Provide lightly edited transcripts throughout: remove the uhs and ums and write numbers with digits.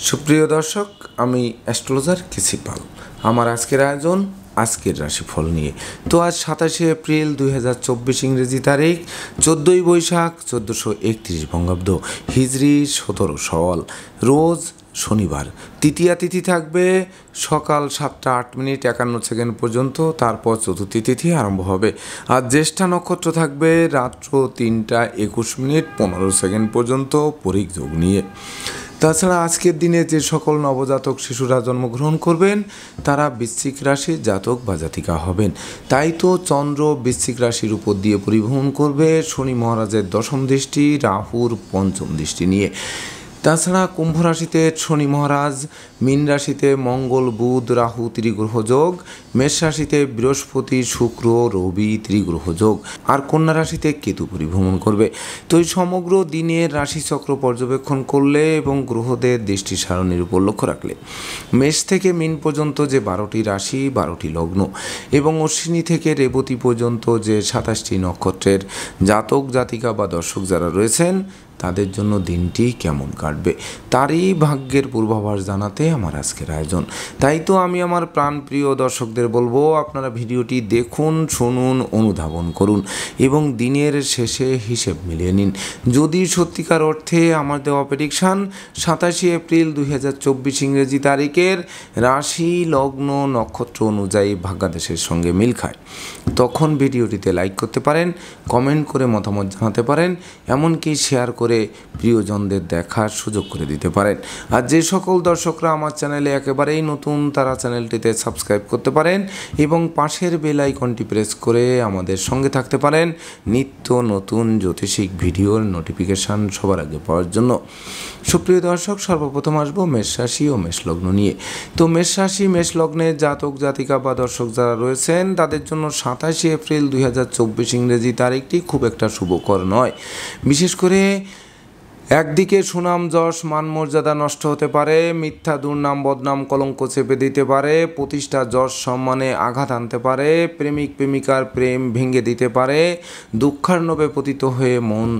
সুপ্রিয় দর্শক, আমি অ্যাস্ট্রোলজার কেসি পাল। আমার আজকের আয়োজন আজকের রাশিফল নিয়ে। তো আজ 27শে এপ্রিল 2024 ইংরেজি তারিখ, 14ই বৈশাখ 1431 বঙ্গাব্দ, হিজরি 17 সওয়াল, রোজ শনিবার। তৃতীয়া তিথি থাকবে সকাল 7টা 8 মিনিট 51 সেকেন্ড পর্যন্ত, তারপর চতুর্থী তিথি আরম্ভ হবে। আর জ্যেষ্ঠা নক্ষত্র থাকবে রাত্র 3টা 21 মিনিট 15 সেকেন্ড পর্যন্ত পরিক যোগ নিয়ে। তাছাড়া আজকের দিনে যে সকল নবজাতক শিশুরা জন্মগ্রহণ করবেন তারা বৃশ্চিক রাশির জাতক বা জাতিকা হবেন। তাই তো চন্দ্র বৃশ্চিক রাশির উপর দিয়ে পরিভ্রমণ করবে শনি মহারাজের দশম দৃষ্টি, রাহুর পঞ্চম দৃষ্টি নিয়ে। তাছাড়া কুম্ভ রাশিতে শনি মহারাজ, মীন রাশিতে মঙ্গল বুধ রাহু ত্রিগ্রহ যোগ, মেষ রাশিতে বৃহস্পতি শুক্র রবি ত্রিগ্রহ যোগ, আর কন্যা রাশিতে কেতু পরিভ্রমণ করবে। তো এই সমগ্র দিনের রাশিচক্র পর্যবেক্ষণ করলে এবং গ্রহদের দৃষ্টি সারণীর উপর লক্ষ্য রাখলে মেষ থেকে মীন পর্যন্ত যে 12টি রাশি 12টি লগ্ন এবং অশ্বিনী থেকে রেবতী পর্যন্ত যে 27টি নক্ষত্রের জাতক জাতিকা বা দর্শক যারা রয়েছেন তাদের জন্য দিনটি কেমন কাটবে তারই ভাগ্যের পূর্বাভাস জানাতে আমার আজকের আয়োজন। তাই তো আমি আমার প্রাণপ্রিয় দর্শকদের বলবো, আপনারা ভিডিওটি দেখুন, শুনুন, অনুধাবন করুন এবং দিনের শেষে হিসেব মিলিয়ে নিন। যদি সত্যিকার অর্থে আমার দেওয়া প্রেডিকশান 27শে এপ্রিল 2024 ইংরেজি তারিখের রাশি লগ্ন নক্ষত্র অনুযায়ী ভাগ্যাদেশের সঙ্গে মিল খায়, তখন ভিডিওটিতে লাইক করতে পারেন, কমেন্ট করে মতামত জানাতে পারেন, এমনকি শেয়ার করে প্রিয়জনদের দেখার সুযোগ করে দিতে পারেন। আর যে সকল দর্শকরা আমার চ্যানেলে একেবারেই নতুন তারা চ্যানেলটিতে সাবস্ক্রাইব করতে পারেন এবং পাশের বেল আইকনটি প্রেস করে আমাদের সঙ্গে থাকতে পারেন নিত্য নতুন জ্যোতিষিক ভিডিওর নোটিফিকেশান সবার আগে পাওয়ার জন্য। সুপ্রিয় দর্শক, সর্বপ্রথম আসবো মেষ রাশি ও মেষ লগ্ন নিয়ে। তো মেষ রাশি মেষ লগ্নের জাতক জাতিকা বা দর্শক যারা রয়েছেন তাদের জন্য 27শে এপ্রিল 2024 ইংরেজি তারিখটি খুব একটা শুভকর নয়। বিশেষ করে একদিকে সুনাম যশ মান মর্যাদা নষ্ট হতে পারে, মিথ্যা দুর্নাম বদনাম কলঙ্ক চেপে দিতে পারে, প্রতিষ্ঠা যশ সম্মানে আঘাত আনতে পারে, প্রেমিক প্রেমিকার প্রেম ভেঙে দিতে পারে, দুঃখার্ণবে পতিত হয়ে মন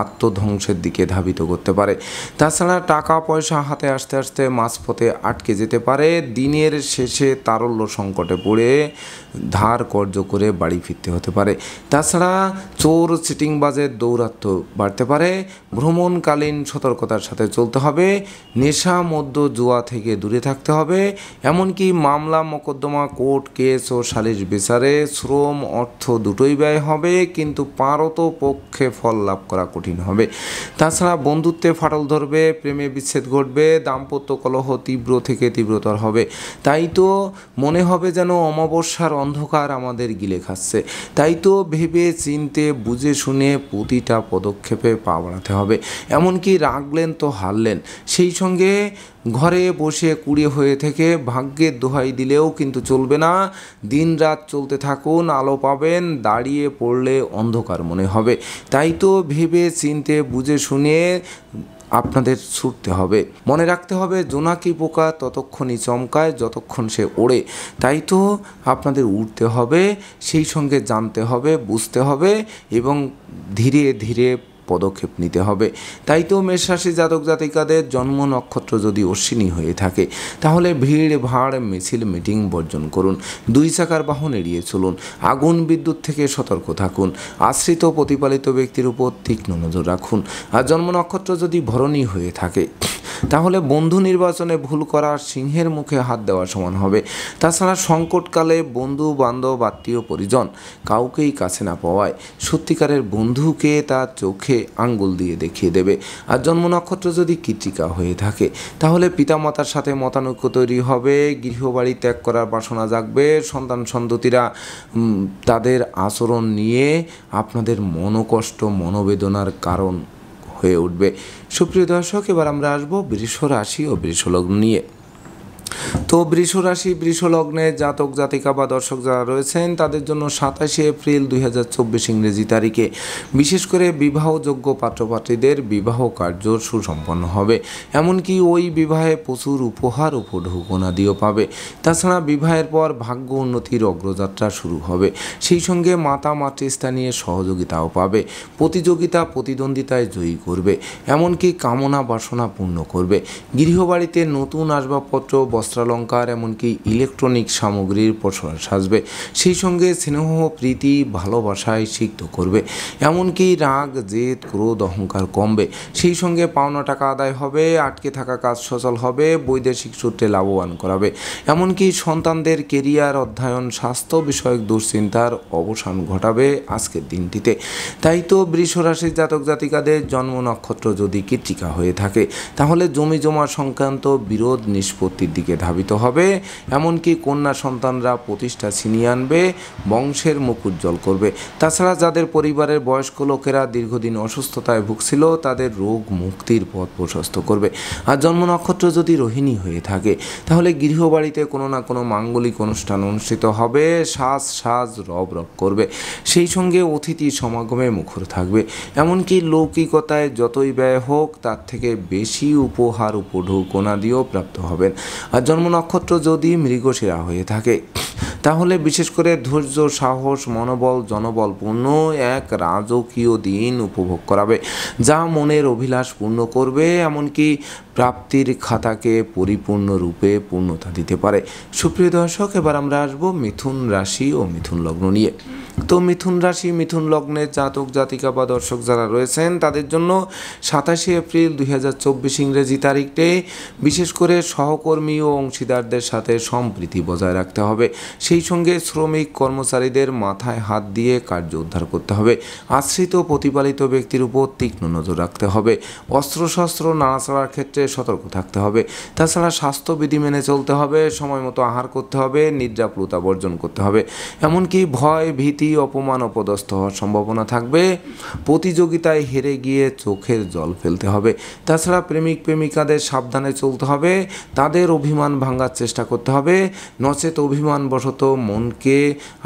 আত্মধ্বংসের দিকে ধাবিত করতে পারে। তাছাড়া টাকা পয়সা হাতে আসতে আসতে মাঝপথে আটকে যেতে পারে, দিনের শেষে তারল্য সংকটে পড়ে ধার কর্য করে বাড়ি ফিরতে হতে পারে। তাছাড়া চোর চিটিংবাজের দৌরাত্ম্য বাড়তে পারে, ভ্রমণকালীন সতর্কতার সাথে চলতে হবে, নেশা মদ্য জুয়া থেকে দূরে থাকতে হবে, এমনকি মামলা মোকদ্দমা কোর্ট কেস ও সালিশ বিচারে শ্রম অর্থ দুটোই ব্যয় হবে, কিন্তু পারত পক্ষে ফল লাভ করা কঠিন হবে। তাছাড়া বন্ধুত্বে ফাটল ধরবে, প্রেমে বিচ্ছেদ ঘটবে, দাম্পত্য কলহ তীব্র থেকে তীব্রতর হবে। তাই তো মনে হবে যেন অমাবস্যার অন্ধকার আমাদের গিলে খাচ্ছে। তাই তো ভেবে চিনতে বুঝে শুনে প্রতিটা পদক্ষেপে পা বাড়াতে হবে। এমনকি রাগলেন তো হারলেন, সেই সঙ্গে ঘরে বসে কুড়িয়ে হয়ে থেকে ভাগ্যের দোহাই দিলেও কিন্তু চলবে না। দিন রাত চলতে থাকুন, আলো পাবেন, দাঁড়িয়ে পড়লে অন্ধকার মনে হবে। তাই তো ভেবে চিনতে বুঝে শুনে আপনাদের ছুটতে হবে। মনে রাখতে হবে, জোনাকি পোকা ততক্ষণই চমকায় যতক্ষণ সে ওড়ে। তাই তো আপনাদের উড়তে হবে, সেই সঙ্গে জানতে হবে, বুঝতে হবে এবং ধীরে ধীরে পদক্ষেপ নিতে হবে। তাই তো মেষ রাশি জাতক জাতিকাদের জন্ম নক্ষত্র যদি অশ্বিনী হয়ে থাকে তাহলে ভিড় ভাড় মিছিল মিটিং বর্জন করুন, 2 চাকার বাহন এড়িয়ে চলুন, আগুন বিদ্যুৎ থেকে সতর্ক থাকুন, আশ্রিত প্রতিপালিত ব্যক্তির উপর তীক্ষ্ণ নজর রাখুন। আর জন্ম নক্ষত্র যদি ভরণী হয়ে থাকে তাহলে বন্ধু নির্বাচনে ভুল করা সিংহের মুখে হাত দেওয়ার সমান হবে। তাছাড়া সংকটকালে বন্ধু বান্ধব আত্মীয় পরিজন কাউকেই কাছে না পাওয়ায় সত্যিকারের বন্ধুকে তার চোখে আঙ্গুল দিয়ে দেখিয়ে দেবে। আর জন্ম নক্ষত্র যদি কৃত্তিকা হয়ে থাকে তাহলে পিতামাতার সাথে মতানৈক্য তৈরি হবে, গৃহবাড়ি ত্যাগ করার বাসনা জাগবে, সন্তান সন্ততিরা তাদের আচরণ নিয়ে আপনাদের মনোকষ্ট মনোবেদনার কারণ হয়ে উঠবে। সুপ্রিয় দর্শক, এবার আমরা আসবো বৃষ রাশি ও বৃষ লগ্ন নিয়ে। তো তো বৃষ রাশি বৃষ লগ্নে জাতক জাতিকা বা দর্শক যারা রয়েছেন তাদের জন্য 27 এপ্রিল 2024 ইংরেজি তারিখে বিশেষ করে বিবাহযোগ্য পাত্রপাত্রীদের বিবাহ কার্য সুসম্পন্ন হবে। এমনকি ওই বিবাহে প্রচুর উপহার উপঢৌকনাদিও পাবে। তাছাড়া বিবাহের পর ভাগ্য উন্নতির অগ্রযাত্রা শুরু হবে। সেই সঙ্গে মাতা মাতৃস্থানীয় সহযোগিতাও পাবে। প্রতিযোগিতা প্রতিদ্বন্দ্বিতায় জয়ী করবে। এমনকি কামনা বাসনা পূর্ণ করবে। গৃহবাড়িতে নতুন আসবাবপত্র বস্ত্রালঙ্কার এমনকি ইলেকট্রনিক সামগ্রীর প্রসার সাজবে। সেই সঙ্গে স্নেহ প্রীতি ভালোবাসায় সিক্ত করবে। এমনকি রাগ জেদ ক্রোধ অহংকার কমবে। সেই সঙ্গে পাওনা টাকা আদায় হবে। আটকে থাকা কাজ সচল হবে। বৈদেশিক সূত্রে লাভবান করাবে। এমনকি সন্তানদের কেরিয়ার অধ্যয়ন স্বাস্থ্য বিষয়ক দুশ্চিন্তার অবসান ঘটাবে আজকের দিনটিতে। তাই তো বৃষ রাশির জাতক জাতিকাদের জন্ম নক্ষত্র যদি কৃত্তিকা হয়ে থাকে তাহলে জমি জমা সংক্রান্ত বিরোধ নিষ্পত্তির দিকে ধাবিত হবে। এমনকি কন্যা সন্তানরা প্রতিষ্ঠা ছিনিয়ে আনবে, বংশের মুখ উজ্জ্বল করবে। তাছাড়া যাদের পরিবারের বয়স্ক লোকেরা দীর্ঘদিন অসুস্থতায় ভুগছিল তাদের রোগ মুক্তির পথ প্রশস্ত করবে। আর জন্ম নক্ষত্র যদি রোহিণী হয়ে থাকে তাহলে গৃহবাড়িতে কোনো না কোনো মাঙ্গলিক অনুষ্ঠান অনুষ্ঠিত হবে। সাজ রব করবে। সেই সঙ্গে অতিথি সমাগমে মুখর থাকবে। এমনকি লৌকিকতায় যতই ব্যয় হোক তার থেকে বেশি উপহার উপঢৌকনাদিও প্রাপ্ত হবেন। আর জন্ম নক্ষত্র যদি মৃগশিরা হয়ে থাকে তাহলে বিশেষ করে ধৈর্য সাহস মনোবল জনবলপূর্ণ এক রাজকীয় দিন উপভোগ করাবে, যা মনের অভিলাষ পূর্ণ করবে। এমনকি প্রাপ্তির খাতাকে পরিপূর্ণরূপে পূর্ণতা দিতে পারে। সুপ্রিয় দর্শক, এবার আমরা আসবো মিথুন রাশি ও মিথুন লগ্ন নিয়ে। তো মিথুন রাশি মিথুন লগ্নের জাতক জাতিকা বা দর্শক যারা রয়েছেন তাদের জন্য 27 এপ্রিল 2024 ইংরেজি তারিখে বিশেষ করে সহকর্মী ও অংশীদারদের সাথে সম্প্রীতি বজায় রাখতে হবে। সেই সঙ্গে শ্রমিক কর্মচারীদের মাথায় হাত দিয়ে কার্য উদ্ধার করতে হবে। আশ্রিত প্রতিপালিত ব্যক্তির উপর তীক্ষ্ণ নজর রাখতে হবে। অস্ত্রশস্ত্র নাড়াচাড়ার ক্ষেত্রে সতর্ক থাকতে হবে। তাছাড়া স্বাস্থ্যবিধি মেনে চলতে হবে। সময় মতো আহার করতে হবে। নিদ্রাপ্লুতা বর্জন করতে হবে। এমনকি ভয় ভীতি অপমান অপদস্থ হওয়ার সম্ভাবনা থাকবে। প্রতিযোগিতায় হেরে গিয়ে চোখের জল ফেলতে হবে। তাছাড়া প্রেমিক প্রেমিকাদের সাবধানে চলতে হবে। তাদের অভিমান ভাঙার চেষ্টা করতে হবে, নচেত অভিমানবশত মনকে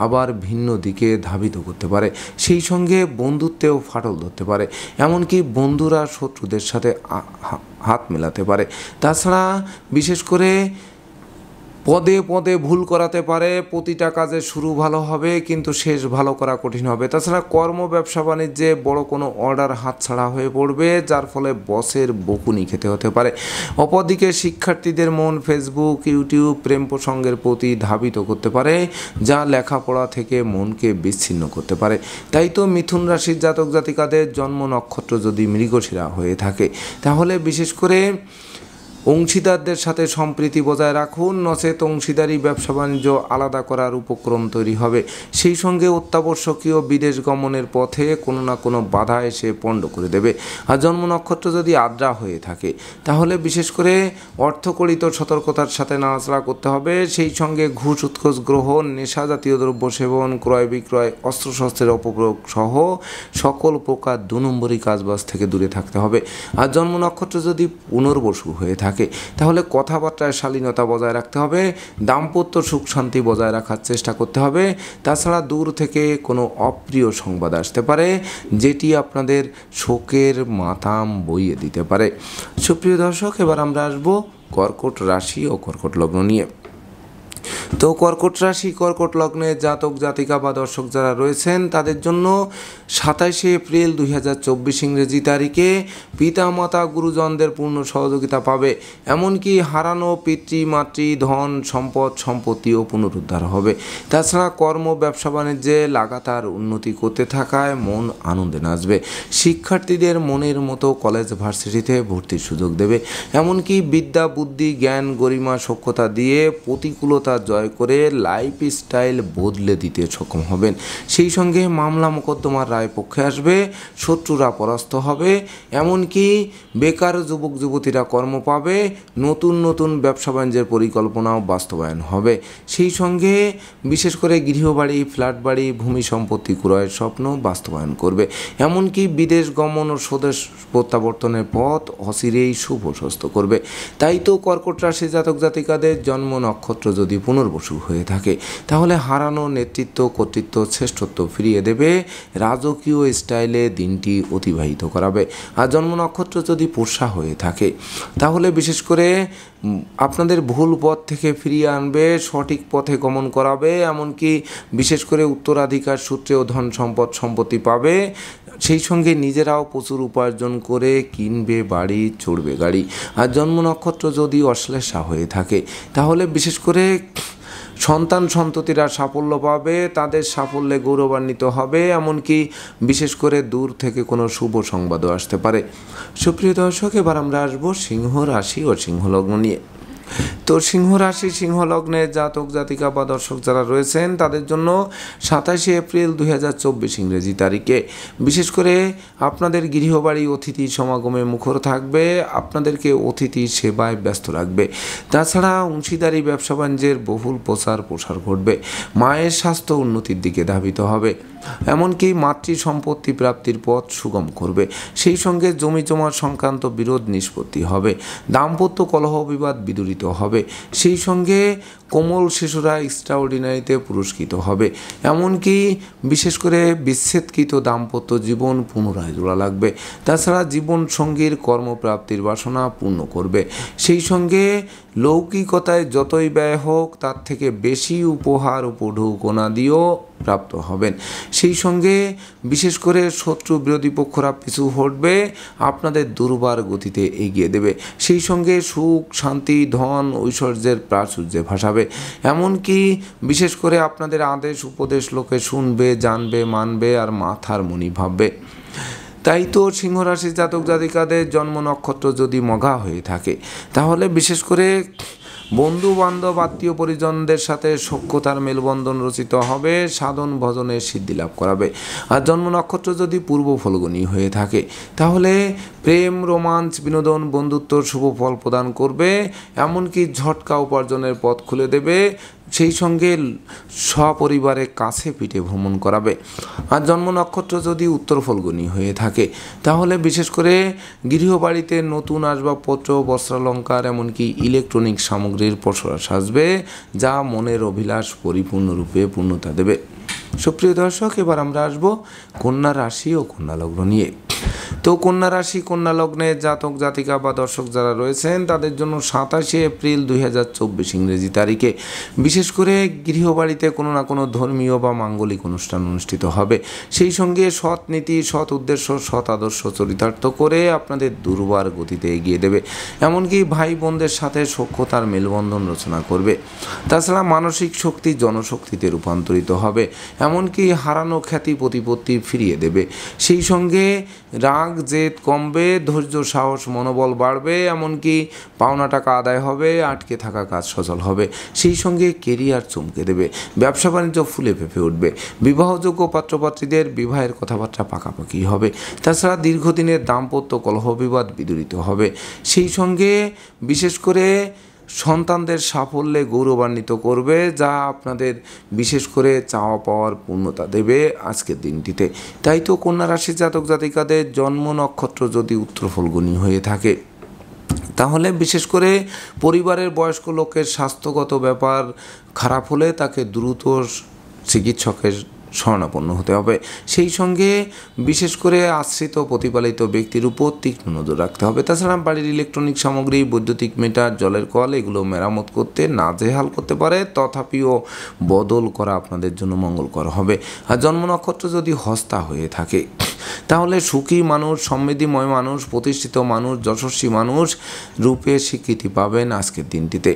আবার ভিন্ন দিকে ধাবিত করতে পারে। সেই সঙ্গে বন্ধুত্বেও ফাটল ধরতে পারে। এমনকি বন্ধুরা শত্রুদের সাথে হাত মেলাতে পারে। তাছাড়া বিশেষ করে পদে পদে ভুল করাতে পারে। প্রতিটা কাজে শুরু ভালো হবে কিন্তু শেষ ভালো করা কঠিন হবে। তাছাড়া কর্ম ব্যবসা বাণিজ্যে বড় কোনো অর্ডার হাতছাড়া হয়ে পড়বে, যার ফলে বসের বকুনি খেতে হতে পারে। অপরদিকে শিক্ষার্থীদের মন ফেসবুক ইউটিউব প্রেম প্রসঙ্গের প্রতি ধাবিত করতে পারে, যা লেখাপড়া থেকে মনকে বিচ্ছিন্ন করতে পারে। তাই তো মিথুন রাশির জাতক জাতিকাদের জন্ম নক্ষত্র যদি মৃগশিরা হয়ে থাকে তাহলে বিশেষ করে অংশীদারদের সাথে সম্প্রীতি বজায় রাখুন, নচেত অংশীদারি ব্যবসা বাণিজ্য আলাদা করার উপক্রম তৈরি হবে। সেই সঙ্গে অত্যাবশ্যকীয় বিদেশ গমনের পথে কোনো না কোনো বাধা এসে পণ্ড করে দেবে। আর জন্ম নক্ষত্র যদি আদ্রা হয়ে থাকে তাহলে বিশেষ করে অর্থকড়িত সতর্কতার সাথে নাড়াচাড়া করতে হবে। সেই সঙ্গে ঘুষ উৎকোচ গ্রহণ নেশা জাতীয় দ্রব্য সেবন ক্রয় বিক্রয় অস্ত্রশস্ত্রের অপপ্রয়োগ সহ সকল প্রকার 2 নম্বরী কাজবাজ থেকে দূরে থাকতে হবে। আর জন্ম নক্ষত্র যদি পুনর্বসু হয়ে থাকে তাহলে কথাবার্তায় শালীনতা বজায় রাখতে হবে। দাম্পত্য সুখ শান্তি বজায় রাখার চেষ্টা করতে হবে। তাছাড়া দূর থেকে কোনো অপ্রিয় সংবাদ আসতে পারে, যেটি আপনাদের শোকের মাতাম বইয়ে দিতে পারে। সুপ্রিয় দর্শক, এবার আমরা আসবো কর্কট রাশি ও কর্কট লগ্ন নিয়ে। তো কর্কট রাশি কর্কট লগ্নে জাতক জাতিকা বা দর্শক যারা রয়েছেন তাদের জন্য 27 এপ্রিল 2024 ইংরেজি তারিখে পিতামাতা গুরুজনদের পূর্ণ সহযোগিতা পাবে। এমনকি হারানো পিতৃ মাতৃ ধন সম্পদ সম্পত্তিও পুনরুদ্ধার হবে। তাছাড়া কর্ম ব্যবসা বাণিজ্যে লাগাতার উন্নতি করতে থাকায় মন আনন্দে নাচবে। শিক্ষার্থীদের মনের মতো কলেজ ভার্সিটিতে ভর্তির সুযোগ দেবে। এমনকি বিদ্যা বুদ্ধি জ্ঞান গরিমা সক্ষতা দিয়ে প্রতিকূলতার জয় করে লাইফস্টাইল বদলে দিতে সক্ষম হবেন। সেই সঙ্গে মামলা মোকদ্দমার রায় পক্ষে আসবে, শত্রুরা পরাস্ত হবে, এমনকি বেকার যুবক যুবতীরা কর্ম পাবে, নতুন নতুন ব্যবসা বাণিজ্যের পরিকল্পনাও বাস্তবায়ন হবে। সেই সঙ্গে বিশেষ করে গৃহবাড়ি, ফ্ল্যাট বাড়ি, ভূমি সম্পত্তি ক্রয়ের স্বপ্ন বাস্তবায়ন করবে, এমনকি বিদেশ গমন ও স্বদেশ প্রত্যাবর্তনের পথ অচিরেই শুভ স্বস্ত করবে। তাই তো কর্কট রাশি জাতক জাতিকাদের জন্ম নক্ষত্র যদি পুনর্বসু হয়ে থাকে, তাহলে হারানো নেতৃত্ব, কর্তৃত্ব, শ্রেষ্ঠত্ব ফিরিয়ে দেবে, রাজকীয় স্টাইলে দিনটি অতিবাহিত করাবে। আর জন্ম নক্ষত্র যদি পুষা হয়ে থাকে, তাহলে বিশেষ করে আপনাদের ভুল পথ থেকে ফিরিয়ে আনবে, সঠিক পথে গমন করাবে, এমনকি বিশেষ করে উত্তরাধিকার সূত্রেও ধন সম্পদ সম্পত্তি পাবে। সেই সঙ্গে নিজেরাও প্রচুর উপার্জন করে কিনবে বাড়ি, চড়বে গাড়ি। আর জন্ম নক্ষত্র যদি অশ্লেষা হয়ে থাকে, তাহলে বিশেষ করে সন্তান সন্ততিরা সাফল্য পাবে, তাদের সাফল্যে গৌরবান্বিত হবে, এমনকি বিশেষ করে দূর থেকে কোনো শুভ সংবাদও আসতে পারে। সুপ্রিয় দর্শক, এবার আমরা আসবো সিংহ রাশি ও সিংহ লগ্ন নিয়ে। তো সিংহ রাশি, সিংহ লগ্নে জাতক জাতিকা বা দর্শক যারা রয়েছেন, তাদের জন্য 27 এপ্রিল 2024 ইংরেজি তারিখে বিশেষ করে আপনাদের গৃহবাড়ি অতিথি সমাগমে মুখর থাকবে, আপনাদেরকে অতিথি সেবায় ব্যস্ত রাখবে। তাছাড়া অংশীদারি ব্যবসা বাণিজ্যের বহুল প্রচার প্রসার ঘটবে, মায়ের স্বাস্থ্য উন্নতির দিকে ধাবিত হবে, এমনকি মাতৃ সম্পত্তি প্রাপ্তির পথ সুগম করবে। সেই সঙ্গে জমি জমা সংক্রান্ত বিরোধ নিষ্পত্তি হবে, দাম্পত্য কলহ বিবাদ বিদূরিত হবে। সেই সঙ্গে কোমল শিশুরা এক্সট্রাঅর্ডিনারিতে পুরস্কৃত হবে, এমনকি বিশেষ করে বিচ্ছেদকৃত দাম্পত্য জীবন পুনরায় জোড়া লাগবে। তাছাড়া জীবন সঙ্গীর কর্মপ্রাপ্তির বাসনা পূর্ণ করবে। সেই সঙ্গে লৌকিকতায় যতই ব্যয় হোক, তার থেকে বেশি উপহার উপঢৌকনা দিয়েও প্রাপ্ত হবেন। সেই সঙ্গে বিশেষ করে শত্রু বিরোধী পক্ষরা পিছু হটবে, আপনাদের দুর্বার গতিতে এগিয়ে দেবে। সেই সঙ্গে সুখ, শান্তি, ধন, ঐশ্বর্যের প্রাচুর্যে ভাসাবে, এমনকি বিশেষ করে আপনাদের আদেশ উপদেশ লোকে শুনবে, জানবে, মানবে আর মাথার মণি ভাববে। তাই তো সিংহ রাশির জাতক জাতিকাদের জন্ম নক্ষত্র যদি মঘা হয়ে থাকে, তাহলে বিশেষ করে বন্ধু বান্ধব আত্মীয় পরিজনদের সাথে সখ্যতার মেলবন্ধন রচিত হবে, সাধন ভজনের সিদ্ধি লাভ করাবে। আর জন্ম নক্ষত্র যদি পূর্ব ফলগুনি হয়ে থাকে, তাহলে প্রেম, রোমাঞ্চ, বিনোদন, বন্ধুত্ব শুভ ফল প্রদান করবে, এমনকি ঝটকা উপার্জনের পথ খুলে দেবে। সেই সঙ্গে সপরিবারে কাছে পিঠে ভ্রমণ করাবে। আর জন্ম নক্ষত্র যদি উত্তর ফলগুনি হয়ে থাকে, তাহলে বিশেষ করে গৃহবাড়িতে নতুন আসবাবপত্র, বস্ত্রালঙ্কার, এমনকি ইলেকট্রনিক সামগ্রীর পসরা সাজবে, যা মনের অভিলাষ পরিপূর্ণরূপে পূর্ণতা দেবে। সুপ্রিয় দর্শক, এবার আমরা আসবো কন্যা রাশি ও কন্যা লগ্ন নিয়ে। তো কন্যা রাশি, কন্যা লগ্নে জাতক জাতিকা বা দর্শক যারা রয়েছেন, তাদের জন্য 27 এপ্রিল 2024 ইংরেজি তারিখে বিশেষ করে গৃহবাড়িতে কোনো না কোনো ধর্মীয় বা মাঙ্গলিক অনুষ্ঠান অনুষ্ঠিত হবে। সেই সঙ্গে সৎ নীতি, সৎ উদ্দেশ্য, সৎ আদর্শ চরিতার্থ করে আপনাদের দুর্বার গতিতে এগিয়ে দেবে, এমনকি ভাই বোনদের সাথে সখ্যতার মেলবন্ধন রচনা করবে। তাছাড়া মানসিক শক্তি জনশক্তিতে রূপান্তরিত হবে, এমনকি হারানো খ্যাতি প্রতিপত্তি ফিরিয়ে দেবে। সেই সঙ্গে রাগ জেদ কমবে, ধৈর্য, সাহস, মনোবল বাড়বে, এমনকি পাওনা টাকা আদায় হবে, আটকে থাকা কাজ সচল হবে। সেই সঙ্গে কেরিয়ার চমকে দেবে, ব্যবসা বাণিজ্য ফুলে ফেঁপে উঠবে, বিবাহযোগ্য পাত্রপাত্রীদের বিবাহের কথাবার্তা পাকাপাকি হবে। তাছাড়া দীর্ঘদিনের দাম্পত্য কলহ বিবাদ বিদূরিত হবে। সেই সঙ্গে বিশেষ করে সন্তানদের সাফল্যে গৌরবান্বিত করবে, যা আপনাদের বিশেষ করে চাওয়া পাওয়ার পূর্ণতা দেবে আজকের দিনটিতে। তাই তো কন্যা রাশির জাতক জাতিকাদের জন্ম নক্ষত্র যদি উত্তর ফলগুনি হয়ে থাকে, তাহলে বিশেষ করে পরিবারের বয়স্ক লোকের স্বাস্থ্যগত ব্যাপার খারাপ হলে তাকে দ্রুত চিকিৎসকের শরণাপন্ন হতে হবে। সেই সঙ্গে বিশেষ করে আশ্রিত প্রতিপালিত ব্যক্তির উপর তীক্ষ্ণ নজর রাখতে হবে। তাছাড়া বাড়ির ইলেকট্রনিক সামগ্রী, বৈদ্যুতিক মিটার, জলের কল এগুলো মেরামত করতে নাজেহাল করতে পারে, তথাপিও বদল করা আপনাদের জন্য মঙ্গলকর হবে। আর জন্ম নক্ষত্র যদি হস্তা হয়ে থাকে, তাহলে সুখী মানুষ, সমৃদ্ধিময় মানুষ, প্রতিষ্ঠিত মানুষ, যশস্বী মানুষ রূপে স্বীকৃতি পাবেন আজকের দিনটিতে।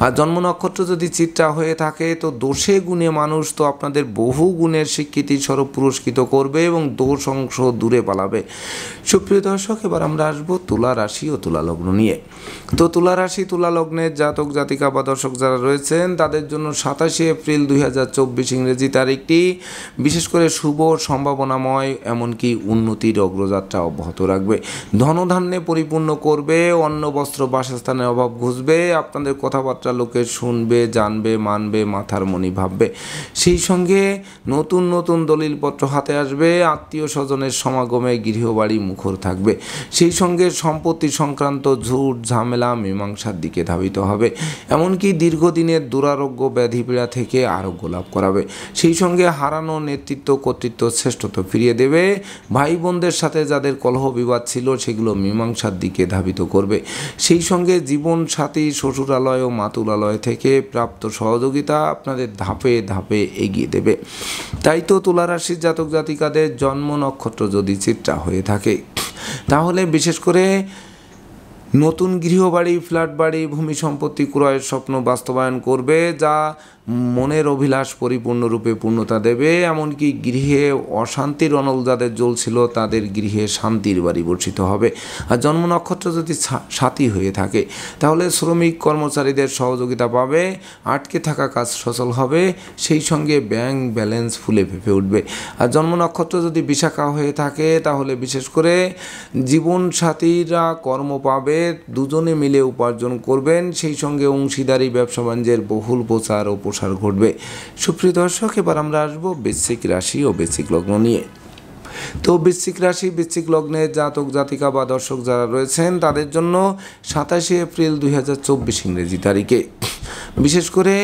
আর জন্ম নক্ষত্র যদি চিত্রা হয়ে থাকে, তো দোষে গুণে মানুষ তো আপনাদের বহু গুণের কর্মের স্বীকৃতি স্বরূপ পুরস্কৃত করবে এবং দোষ অংশ দূরে পালাবে। সুপ্রিয় দর্শক, এবার আমরা আসবো তুলা রাশি ও তুলা লগ্ন নিয়ে। তো তুলা রাশি তুলা লগ্নের জাতক জাতিকা বা দর্শক যারা রয়েছেন তাদের জন্য 27 এপ্রিল 2024 ইংরেজি তারিখটি বিশেষ করে শুভ, সম্ভাবনাময়, এমনকি উন্নতির অগ্রযাত্রা অব্যাহত রাখবে। ধনধান্যে পরিপূর্ণ করবে, অন্ন বস্ত্র বাসস্থানের অভাব ঘুচবে, আপনাদের কথাবার্তা লোকে শুনবে, জানবে, মানবে, মাথার মনি ভাববে। সেই সঙ্গে নতুন নতুন দলিলপত্র হাতে আসবে, আত্মীয় স্বজনের সমাগমে গৃহবাড়ি মুখর থাকবে। সেই সঙ্গে সম্পত্তি সংক্রান্ত ঝুট ঝামেলা মীমাংসার দিকে ধাবিত হবে, এমনকি দীর্ঘদিনের দুরারোগ্য ব্যাধিপীড়া থেকে আরোগ্য লাভ করাবে। সেই সঙ্গে হারানো নেতৃত্ব কর্তৃত্ব শ্রেষ্ঠত্ব ফিরিয়ে দেবে। ভাই বোনদের সাথে যাদের কলহ বিবাদ ছিল সেগুলো মীমাংসার দিকে ধাবিত করবে। সেই সঙ্গে জীবন সাথী শ্বশুরালয় ও মাতুলালয় থেকে প্রাপ্ত সহযোগিতা আপনাদের ধাপে ধাপে এগিয়ে দেবে। তাই তো তুলা রাশির জাতক জাতিকাদের জন্ম নক্ষত্র যদি চিত্রা হয়ে থাকে তাহলে বিশেষ করে নতুন গৃহবাড়ি, ফ্ল্যাট বাড়ি, ভূমি সম্পত্তি ক্রয়ের স্বপ্ন বাস্তবায়ন করবে, যা মনের অভিলাষ পরিপূর্ণরূপে পূর্ণতা দেবে। এমনকি গৃহে অশান্তির অনল যাদের জ্বলছিল তাদের গৃহে শান্তির বাড়ি বর্ষিত হবে। আর জন্ম নক্ষত্র যদি সাথী হয়ে থাকে তাহলে শ্রমিক কর্মচারীদের সহযোগিতা পাবে, আটকে থাকা কাজ সচল হবে, সেই সঙ্গে ব্যাংক ব্যালেন্স ফুলে ফেঁপে উঠবে। আর জন্ম নক্ষত্র যদি বিশাখা হয়ে থাকে তাহলে বিশেষ করে জীবনসাথীরা কর্ম পাবে, দুজনে মিলে উপার্জন করবেন, সেই সঙ্গে অংশীদারি ব্যবসা বাণিজ্যের বহুল প্রচার ও প্রসার ঘটবে। সুপ্রিয় দর্শক, এবার আমরা আসবো বৃশ্চিক রাশি ও বৃশ্চিক লগ্ন নিয়ে। তো বৃশ্চিক রাশি বৃশ্চিক লগ্নের জাতক জাতিকা বা দর্শক যারা রয়েছেন তাদের জন্য 27 এপ্রিল 2024 ইংরেজি তারিখে বিশেষ করে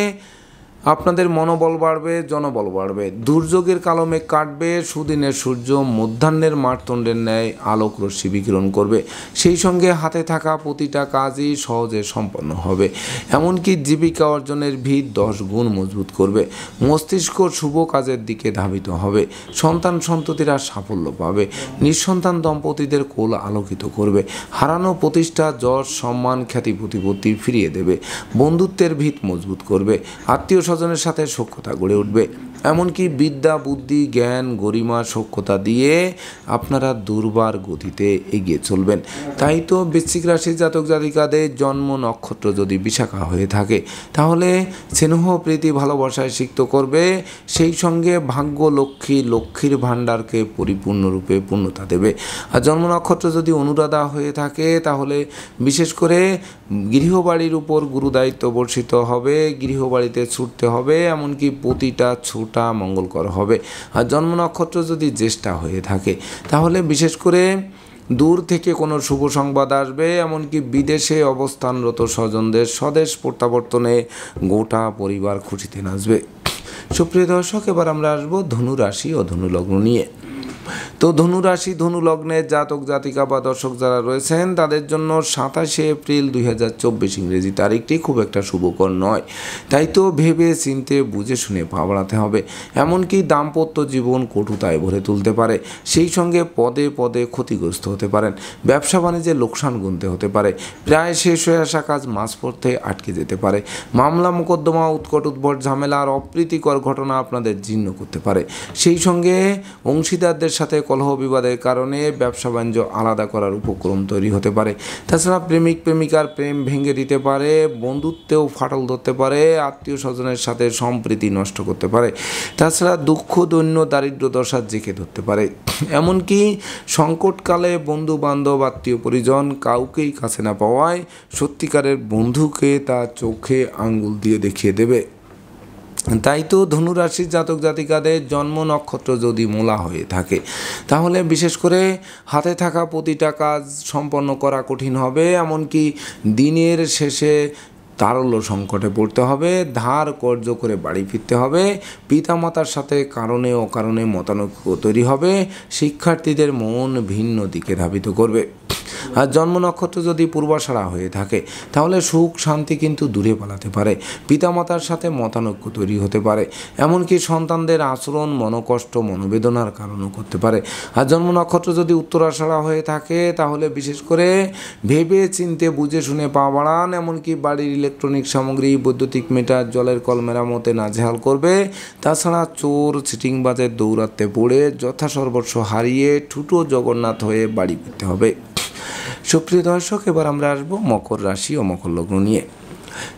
আপনাদের মনোবল বাড়বে, জনবল বাড়বে, দুর্যোগের কালো মেঘ কাটবে, সুদিনের সূর্য মধ্যাহ্নের মারতণ্ডের ন্যায় আলোক রশ্মি বিকিরণ করবে। সেই সঙ্গে হাতে থাকা প্রতিটা কাজই সহজে সম্পন্ন হবে, এমনকি জীবিকা অর্জনের ভিত 10 গুণ মজবুত করবে। মস্তিষ্ক শুভ কাজের দিকে ধাবিত হবে, সন্তান সন্ততিরা সাফল্য পাবে, নিঃসন্তান দম্পতিদের কোল আলোকিত করবে, হারানো প্রতিষ্ঠা, যশ, সম্মান, খ্যাতি প্রতিপত্তি ফিরিয়ে দেবে, বন্ধুত্বের ভিত মজবুত করবে, আত্মীয় স্বজনের সাথে সখ্যতা গড়ে উঠবে, এমনকি বিদ্যা, বুদ্ধি, জ্ঞান, গরিমা, সখ্যতা দিয়ে আপনারা দুর্বার গতিতে এগিয়ে চলবেন। তাই তো বৃশ্চিক রাশির জাতক জাতিকাদের জন্ম নক্ষত্র যদি বিশাখা হয়ে থাকে তাহলে স্নেহ, প্রীতি, ভালোবাসায় সিক্ত করবে, সেই সঙ্গে ভাগ্য লক্ষ্মী, লক্ষ্মীর ভাণ্ডারকে পরিপূর্ণরূপে পূর্ণতা দেবে। আর জন্ম নক্ষত্র যদি অনুরাধা হয়ে থাকে তাহলে বিশেষ করে গৃহবাড়ির উপর গুরুদায়িত্ব বর্ষিত হবে, গৃহবাড়িতে ছুটতে হবে, এমনকি প্রতিটা ছুটা মঙ্গলকর হবে। আর জন্ম নক্ষত্র যদি জ্যেষ্ঠা হয়ে থাকে তাহলে বিশেষ করে দূর থেকে কোনো শুভ সংবাদ আসবে, এমনকি বিদেশে অবস্থানরত স্বজনদের স্বদেশ প্রত্যাবর্তনে গোটা পরিবার খুশিতে নাচবে। সুপ্রিয় দর্শক, এবার আমরা আসবো ধনু রাশি ও ধনু লগ্ন নিয়ে। তো ধনু রাশি ধনু লগ্নের জাতক জাতিকা বা দর্শক যারা রয়েছেন তাদের জন্য 27 এপ্রিল 2024 ইংরেজি তারিখটি খুব একটা শুভকর নয়। তাই তো ভেবে চিনতে বুঝে শুনে পা বাড়াতে হবে, এমনকি দাম্পত্য জীবন কটুতায় ভরে তুলতে পারে, সেই সঙ্গে পদে পদে ক্ষতিগ্রস্ত হতে পারেন, ব্যবসা বাণিজ্যে লোকসান গুনতে হতে পারে, প্রায় শেষ হয়ে আসা কাজ মাঝপথে আটকে যেতে পারে, মামলা মোকদ্দমা, উৎকট উদ্ভট ঝামেলা আর অপ্রীতিকর ঘটনা আপনাদের জীর্ণ করতে পারে, সেই সঙ্গে অংশীদারদের সাথে কলহ বিবাদের কারণে ব্যবসা বাণিজ্য আলাদা করার উপক্রম তৈরি হতে পারে। তাছাড়া প্রেমিক প্রেমিকার প্রেম ভেঙে দিতে পারে, বন্ধুত্বেও ফাটল ধরতে পারে, আত্মীয় স্বজনের সাথে সম্প্রীতি নষ্ট করতে পারে, তাছাড়া দুঃখ দৈন্য দারিদ্র দশার জেঁকে ধরতে পারে, এমনকি সংকটকালে বন্ধু বান্ধব আত্মীয় পরিজন কাউকেই কাছে না পাওয়ায় সত্যিকারের বন্ধুকে তার চোখে আঙ্গুল দিয়ে দেখিয়ে দেবে। তাই তো ধনুরাশির জাতক জাতিকাদের জন্ম নক্ষত্র যদি মূলা হয়ে থাকে তাহলে বিশেষ করে হাতে থাকা প্রতিটা কাজ সম্পন্ন করা কঠিন হবে, এমনকি দিনের শেষে তারল্য সংকটে পড়তে হবে, ধার কর্য করে বাড়ি ফিরতে হবে, পিতামাতার সাথে কারণে অকারণে মতানৈক্য তৈরি হবে, শিক্ষার্থীদের মন ভিন্ন দিকে ধাবিত করবে। আর জন্ম নক্ষত্র যদি পূর্বাষাঢ়া হয়ে থাকে তাহলে সুখ শান্তি কিন্তু দূরে পালাতে পারে, পিতামাতার সাথে মতানৈক্য তৈরি হতে পারে, এমনকি সন্তানদের আচরণ মনোকষ্ট মনোবেদনার কারণও করতে পারে। আর জন্ম নক্ষত্র যদি উত্তরাষাঢ়া হয়ে থাকে তাহলে বিশেষ করে ভেবে চিনতে বুঝে শুনে পা বাড়ান, এমনকি বাড়ির ইলেকট্রনিক সামগ্রী বৈদ্যুতিক মিটার জলের কল মেরামতে নাজেহাল করবে। তাছাড়া চোর চিটিংবাজের দৌরাত্মে পড়ে যথাসর্বস্ব হারিয়ে ঠুটো জগন্নাথ হয়ে বাড়ি ফিরতে হবে। সুপ্রিয় দর্শক, এবার আমরা আসবো মকর রাশি ও মকর লগ্ন নিয়ে।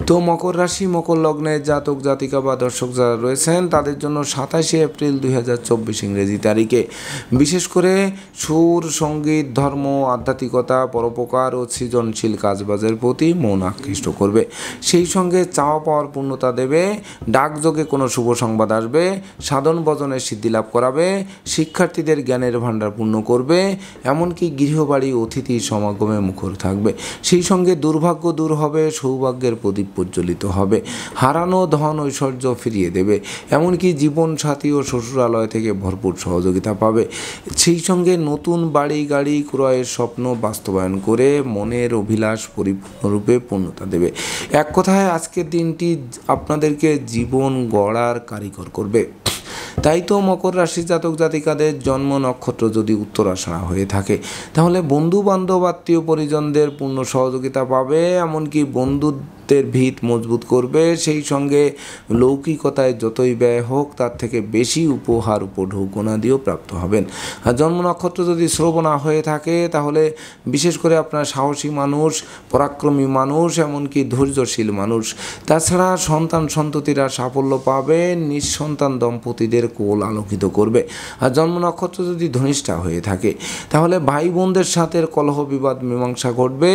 তো মকর রাশি মকর লগ্নের জাতক জাতিকা বা দর্শক যারা রয়েছেন তাদের জন্য 27 এপ্রিল 2024 ইংরেজি তারিখে বিশেষ করে সুর সঙ্গীত ধর্ম আধ্যাত্মিকতা পরোপকার ও সৃজনশীল কাজবাজের প্রতি মন আকৃষ্ট করবে। সেই সঙ্গে চাওয়া পাওয়ার পূর্ণতা দেবে, ডাকযোগে কোনো শুভ সংবাদ আসবে, সাধন ভজনের সিদ্ধি লাভ করাবে, শিক্ষার্থীদের জ্ঞানের ভাণ্ডার পূর্ণ করবে, এমনকি গৃহবাড়ি অতিথি সমাগমে মুখর থাকবে। সেই সঙ্গে দুর্ভাগ্য দূর হবে, সৌভাগ্যের প্রদীপ প্রজ্বলিত হবে, হারানো ধন ঐশ্বর্য ফিরিয়ে দেবে, এমনকি জীবন সাথী ও শ্বশুরালয় থেকে ভরপুর সহযোগিতা পাবে। সেই সঙ্গে নতুন বাড়ি গাড়ি ক্রয়ের স্বপ্ন বাস্তবায়ন করে মনের অভিলাষ পরিপূর্ণরূপে পূর্ণতা দেবে। এক কথায় আজকের দিনটি আপনাদেরকে জীবন গড়ার কারিগর করবে। তাই তো মকর রাশি জাতক জাতিকাদের জন্ম নক্ষত্র যদি উত্তরাষাঢ়া হয়ে থাকে তাহলে বন্ধু বান্ধব আত্মীয় পরিজনদের পূর্ণ সহযোগিতা পাবে, এমনকি বন্ধুত্বের ভিত মজবুত করবে। সেই সঙ্গে লৌকিকতায় যতই ব্যয় হোক তার থেকে বেশি উপহার উপঢৌকনা দিয়েও প্রাপ্ত হবেন। আর জন্ম নক্ষত্র যদি শ্রবণা হয়ে থাকে তাহলে বিশেষ করে আপনার সাহসী মানুষ, পরাক্রমী মানুষ, এমনকি ধৈর্যশীল মানুষ। তাছাড়া সন্তান সন্ততিরা সাফল্য পাবে, নিঃসন্তান দম্পতিদের কোল আলোকিত করবে। আর জন্ম নক্ষত্র যদি ধনিষ্ঠা হয়ে থাকে তাহলে ভাই বোনদের সাথে কলহ বিবাদ মীমাংসা ঘটবে,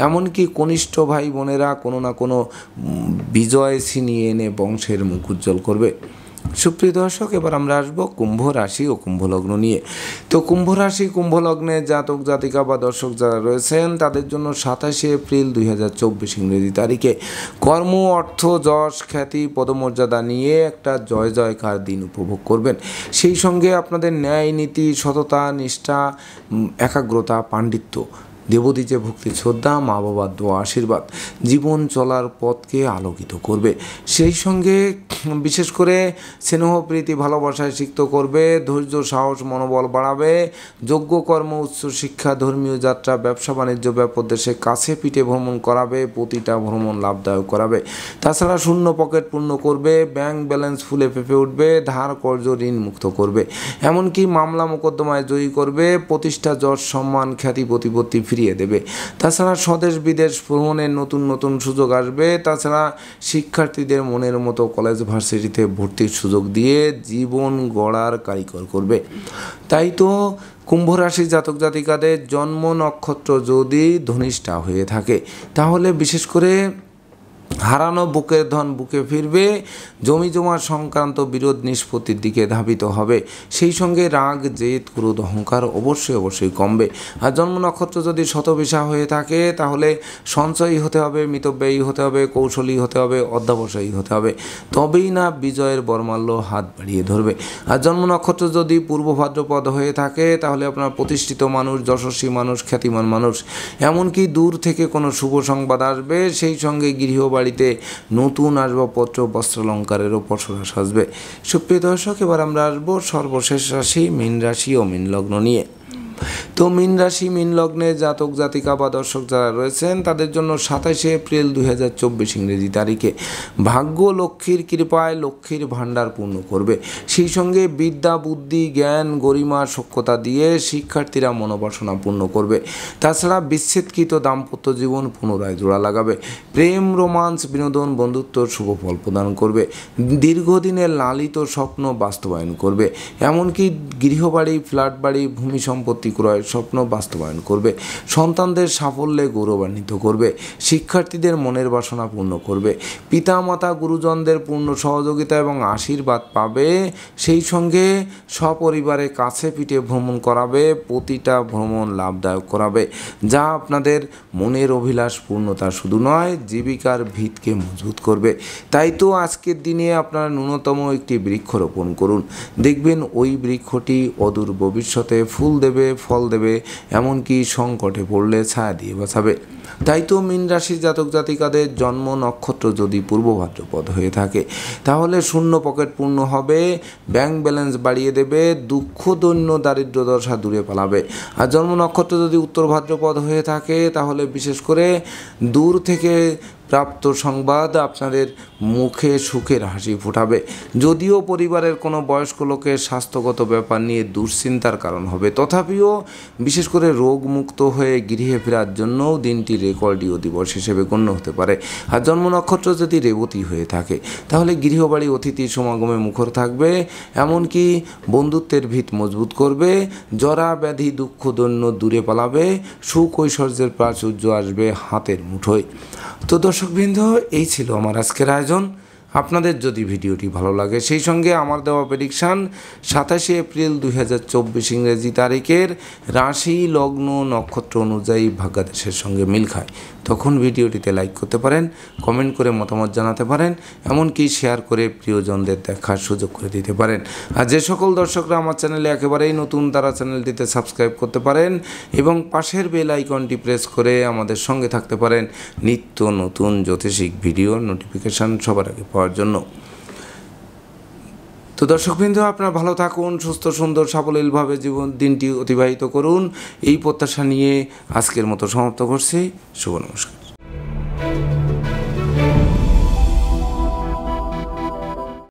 এমনকি কনিষ্ঠ ভাই বোনেরা কোনো না কোনো বিজয় ছিনিয়ে এনে বংশের মুখ উজ্জ্বল করবে। সুপ্রিয় দর্শক, এবার আমরা আসবো কুম্ভ রাশি ও কুম্ভ লগ্ন নিয়ে। তো কুম্ভ রাশি কুম্ভ লগ্নে জাতক জাতিকা বা দর্শক যারা রয়েছেন তাদের জন্য 27 এপ্রিল 2024 ইংরেজি তারিখে কর্ম অর্থ যশ খ্যাতি পদমর্যাদা নিয়ে একটা জয় জয়কার দিন উপভোগ করবেন। সেই সঙ্গে আপনাদের ন্যায় নীতি সততা নিষ্ঠা একাগ্রতা পাণ্ডিত্য দেবদীজে ভক্তি শ্রদ্ধা মা বাবার দোয়া আশীর্বাদ জীবন চলার পথকে আলোকিত করবে। সেই সঙ্গে বিশেষ করে স্নেহ প্রীতি ভালোবাসায় সিক্ত করবে, ধৈর্য সাহস মনোবল বাড়াবে, যোগ্য কর্ম উচ্চ শিক্ষা ধর্মীয় যাত্রা ব্যবসা বাণিজ্য ব্যাপক দেশে কাছে পিঠে ভ্রমণ করাবে, প্রতিটা ভ্রমণ লাভদায়ক করাবে। তাছাড়া শূন্য পকেট পূর্ণ করবে, ব্যাংক ব্যালেন্স ফুলে ফেঁপে উঠবে, ধার কর্জ ঋণ মুক্ত করবে, এমনকি মামলা মোকদ্দমায় জয়ী করবে, প্রতিষ্ঠা যশ সম্মান খ্যাতি প্রতিপত্তি ফিরিয়ে দেবে। তাছাড়া স্বদেশ বিদেশ ভ্রমণের নতুন নতুন সুযোগ আসবে। তাছাড়া শিক্ষার্থীদের মনের মতো কলেজ ভার্সিটিতে ভর্তির সুযোগ দিয়ে জীবন গড়ার কারিগর করবে। তাই তো কুম্ভ রাশি জাতক জাতিকাদের জন্ম নক্ষত্র যদি ধনিষ্ঠা হয়ে থাকে তাহলে বিশেষ করে হারানো বুকের ধন বুকে ফিরবে, জমি জমা সংক্রান্ত বিরোধ নিষ্পত্তির দিকে ধাবিত হবে। সেই সঙ্গে রাগ জেদ ক্রোধ অহংকার অবশ্যই কমবে। আর জন্ম নক্ষত্র যদি শতবিশা হয়ে থাকে তাহলে সঞ্চয়ী হতে হবে, মিতব্যয়ী হতে হবে, কৌশলী হতে হবে, অধ্যবসায়ী হতে হবে, তবেই না বিজয়ের বর্মাল্য হাত বাড়িয়ে ধরবে। আর জন্ম নক্ষত্র যদি পূর্ব ভাদ্রপদ হয়ে থাকে তাহলে আপনার প্রতিষ্ঠিত মানুষ, যশস্বী মানুষ, খ্যাতিমান মানুষ, এমনকি দূর থেকে কোনো শুভ সংবাদ আসবে। সেই সঙ্গে গৃহবাড়িতে নতুন আসবাবপত্র বস্ত্রালঙ্কারেরও পসরা সাজবে। সুপ্রিয় দর্শক, এবার আমরা আসবো সর্বশেষ রাশি মীন রাশি ও মীন লগ্ন নিয়ে। তো মীন রাশি মীন লগ্নে জাতক জাতিকা বা দর্শক যারা রয়েছেন তাদের জন্য 27 এপ্রিল 2024 ইংরেজি তারিখে ভাগ্য লক্ষ্মীর কৃপায় লক্ষ্মীর ভাণ্ডার পূর্ণ করবে। সেই সঙ্গে বিদ্যা বুদ্ধি জ্ঞান গরিমা সক্ষতা দিয়ে শিক্ষার্থীরা মনোবাসনা পূর্ণ করবে। তাছাড়া বিচ্ছেদকৃত দাম্পত্য জীবন পুনরায় জোড়া লাগাবে, প্রেম রোমান্স বিনোদন বন্ধুত্ব শুভ ফল প্রদান করবে, দীর্ঘদিনের লালিত স্বপ্ন বাস্তবায়ন করবে, এমনকি গৃহবাড়ি ফ্ল্যাট বাড়ি ভূমি সম্পত্তি ক্রয়ের স্বপ্ন বাস্তবায়ন করবে, সন্তানদের সাফল্যে গৌরবান্বিত করবে, শিক্ষার্থীদের মনের বাসনা পূর্ণ করবে, পিতামাতা গুরুজনদের পূর্ণ সহযোগিতা এবং আশীর্বাদ পাবে। সেই সঙ্গে সপরিবারে কাছে পিঠে ভ্রমণ করাবে, প্রতিটা ভ্রমণ লাভদায়ক করাবে, যা আপনাদের মনের অভিলাষ পূর্ণতা শুধু নয় জীবিকার ভিতকে মজবুত করবে। তাই তো আজকের দিনে আপনারা ন্যূনতম একটি বৃক্ষ রোপণ করুন, দেখবেন ওই বৃক্ষটি অদূর ভবিষ্যতে ফুল দেবে, ফল দেবে, এমনকি সংকটে পড়লে ছায়া দিয়ে বাঁচাবে। তাই তো মীন রাশির জাতক জাতিকাদের জন্ম নক্ষত্র যদি পূর্ব ভাদ্রপদ হয়ে থাকে তাহলে শূন্য পকেট পূর্ণ হবে, ব্যাংক ব্যালেন্স বাড়িয়ে দেবে, দুঃখ দৈন্য দারিদ্র দশা দূরে পালাবে। আর জন্ম নক্ষত্র যদি উত্তর ভাদ্রপদ হয়ে থাকে তাহলে বিশেষ করে দূর থেকে প্রাপ্ত সংবাদ আপনাদের মুখে সুখের হাসি ফোটাবে। যদিও পরিবারের কোনো বয়স্ক লোকের স্বাস্থ্যগত ব্যাপার নিয়ে দুশ্চিন্তার কারণ হবে, তথাপিও বিশেষ করে রোগমুক্ত হয়ে গৃহে ফেরার জন্যও দিনটি রেকর্ডীয় দিবস হিসেবে গণ্য হতে পারে। আর জন্ম নক্ষত্র যদি রেবতী হয়ে থাকে তাহলে গৃহবাড়ি অতিথি সমাগমে মুখর থাকবে, এমনকি বন্ধুত্বের ভিত মজবুত করবে, জরা ব্যাধি দুঃখ দৈন্য দূরে পালাবে, সুখ ঐশ্বর্যের প্রাচুর্য আসবে হাতের মুঠোয়। তো দর্শকবৃন্দ, এই ছিল আমার আজকের আয়োজন। আপনাদের যদি ভিডিওটি ভালো লাগে সেই সঙ্গে আমার দেওয়া প্রেডিকশান 27 এপ্রিল 2024 ইংরেজি তারিখের রাশি লগ্ন নক্ষত্র অনুযায়ী ভাগ্যাদেশের সঙ্গে মিল খায়, তখন ভিডিওটিতে লাইক করতে পারেন, কমেন্ট করে মতামত জানাতে পারেন, এমনকি শেয়ার করে প্রিয়জনদের দেখার সুযোগ করে দিতে পারেন। আর যে সকল দর্শকরা আমার চ্যানেলে একেবারেই নতুন তারা চ্যানেলটিতে সাবস্ক্রাইব করতে পারেন এবং পাশের বেল আইকনটি প্রেস করে আমাদের সঙ্গে থাকতে পারেন নিত্য নতুন জ্যোতিষিক ভিডিওর নোটিফিকেশান সবার আগে পাওয়ার জন্য। তো দর্শকবৃন্দ, আপনারা ভালো থাকুন, সুস্থ সুন্দর সাবলীলভাবে দিনটি অতিবাহিত করুন, এই প্রত্যাশা নিয়ে আজকের মতো সমাপ্ত করছি। শুভ নমস্কার।